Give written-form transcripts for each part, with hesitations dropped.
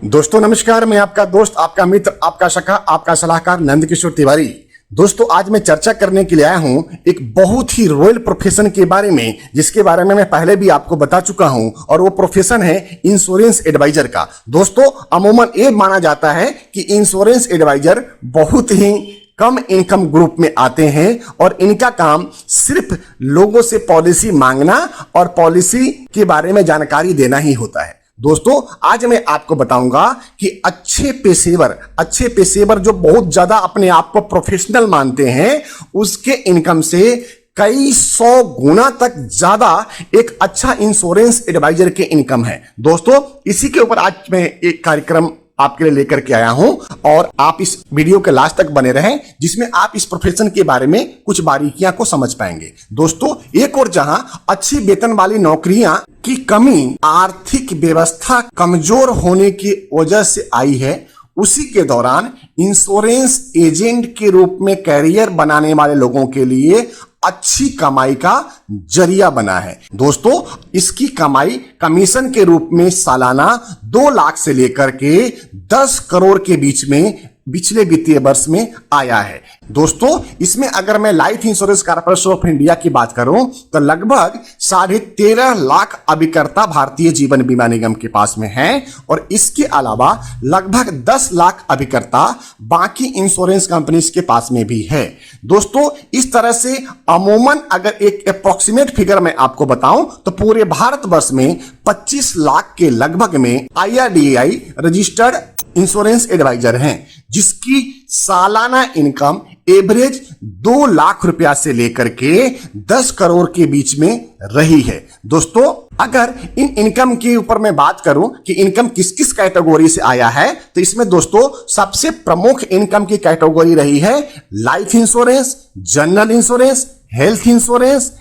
दोस्तों नमस्कार, मैं आपका दोस्त, आपका मित्र, आपका सखा, आपका सलाहकार नंदकिशोर तिवारी। दोस्तों आज मैं चर्चा करने के लिए आया हूं एक बहुत ही रॉयल प्रोफेशन के बारे में, जिसके बारे में मैं पहले भी आपको बता चुका हूं, और वो प्रोफेशन है इंश्योरेंस एडवाइजर का। दोस्तों अमूमन ये माना जाता है कि इंश्योरेंस एडवाइजर बहुत ही कम इनकम ग्रुप में आते हैं और इनका काम सिर्फ लोगों से पॉलिसी मांगना और पॉलिसी के बारे में जानकारी देना ही होता है। दोस्तों आज मैं आपको बताऊंगा कि अच्छे पेशेवर जो बहुत ज्यादा अपने आप को प्रोफेशनल मानते हैं, उसके इनकम से कई 100 गुना तक ज्यादा एक अच्छा इंश्योरेंस एडवाइजर के इनकम है। दोस्तों इसी के ऊपर आज मैं एक कार्यक्रम आपके लिए लेकर के आया हूं और आप इस वीडियो के लास्ट तक बने रहें, जिसमें आप इस प्रोफेशन के बारे में कुछ बारीकियां को समझ पाएंगे। दोस्तों एक और जहां अच्छी वेतन वाली नौकरियां की कमी आर्थिक व्यवस्था कमजोर होने की वजह से आई है, उसी के दौरान इंश्योरेंस एजेंट के रूप में कैरियर बनाने वाले लोगों के लिए अच्छी कमाई का जरिया बना है। दोस्तों इसकी कमाई कमीशन के रूप में सालाना 2 लाख से लेकर के 10 करोड़ के बीच में पिछले वित्तीय वर्ष में आया है। दोस्तों इसमें अगर मैं life insurance corporation of India की बात करूं तो लगभग 13.5 लाख अभिकर्ता भारतीय जीवन बीमा निगम के पास में हैं और इसके अलावा लगभग 10 लाख अभिकर्ता बाकी इंश्योरेंस कंपनीज के पास में भी है। दोस्तों इस तरह से अमूमन अगर एक अप्रोक्सीमेट फिगर मैं आपको बताऊं तो पूरे भारतवर्ष में 25 लाख के लगभग में IRDAI रजिस्टर्ड इंश्योरेंस एडवाइजर हैं, जिसकी सालाना इनकम एवरेज 2 लाख रुपया से लेकर के 10 करोड़ के बीच में रही है। दोस्तों अगर इन इनकम के ऊपर मैं बात करूं कि इनकम किस किस कैटेगरी से आया है, तो इसमें दोस्तों सबसे प्रमुख इनकम की कैटेगरी रही है life insurance, general insurance, health insurance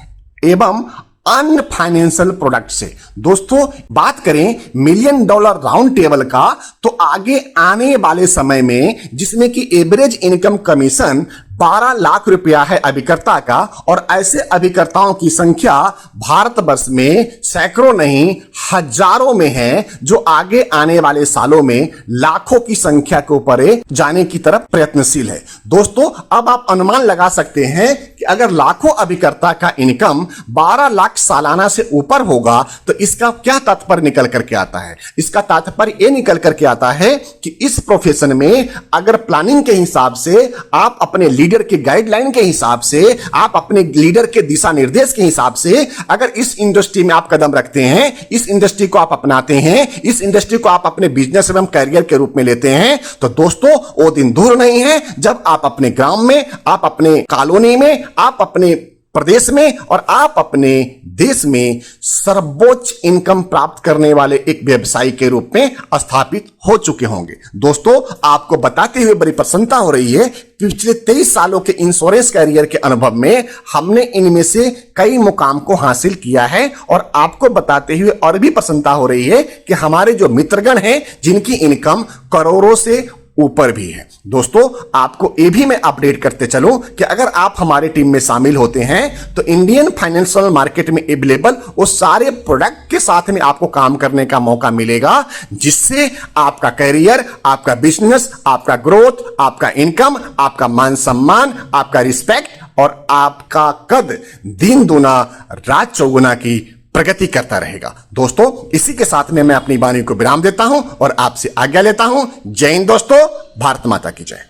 एवं अन्य फाइनेंशियल प्रोडक्ट से। दोस्तों बात करें $1 मिलियन राउंड टेबल का, तो आगे आने वाले समय में जिसमें कि एवरेज इनकम कमीशन 12 लाख रुपया है अभिकर्ता का, और ऐसे अभिकर्ताओं की संख्या भारतवर्ष में सैकड़ों नहीं हजारों में है, जो आगे आने वाले सालों में लाखों की संख्या के ऊपर जाने की तरफ प्रयत्नशील है। दोस्तों अब आप अनुमान लगा सकते हैं कि अगर लाखों अभिकर्ता का इनकम 12 लाख सालाना से ऊपर होगा तो इसका क्या तात्पर्य निकल करके आता है? इसका तात्पर्य यह निकल करके आता है कि इस प्रोफेशन में अगर प्लानिंग के हिसाब से, आप अपने लीडर के गाइडलाइन के हिसाब से, आप अपने लीडर के दिशा निर्देश के हिसाब से अगर इस इंडस्ट्री में आप कदम रखते हैं, इस इंडस्ट्री को आप अपनाते हैं, इस इंडस्ट्री को आप अपने बिजनेस एवं कैरियर के रूप में लेते हैं, तो दोस्तों वो दिन दूर नहीं है जब आप अपने ग्राम में, आप अपने कॉलोनी में, आप अपने प्रदेश में और आप अपने देश में सर्वोच्च इनकम प्राप्त करने वाले एक व्यवसायी के रूप में स्थापित हो चुके होंगे। दोस्तों आपको बताते हुए बड़ी प्रसन्नता हो रही है, पिछले 23 सालों के इंश्योरेंस कैरियर के अनुभव में हमने इनमें से कई मुकाम को हासिल किया है, और आपको बताते हुए और भी प्रसन्नता हो रही है कि हमारे जो मित्रगण हैं जिनकी इनकम करोड़ों से ऊपर भी है। दोस्तों आपको ये भी मैं अपडेट करते चलूं कि अगर आप हमारे टीम में शामिल होते हैं तो इंडियन फाइनेंशियल मार्केट में अवेलेबल वो सारे प्रोडक्ट के साथ में आपको काम करने का मौका मिलेगा, जिससे आपका कैरियर, आपका बिजनेस, आपका ग्रोथ, आपका इनकम, आपका मान सम्मान, आपका रिस्पेक्ट और आपका कद दिन दूना रात चौगुना की प्रगति करता रहेगा। दोस्तों इसी के साथ में मैं अपनी वाणी को विराम देता हूं और आपसे आज्ञा लेता हूं। जय हिंद दोस्तों, भारत माता की जय।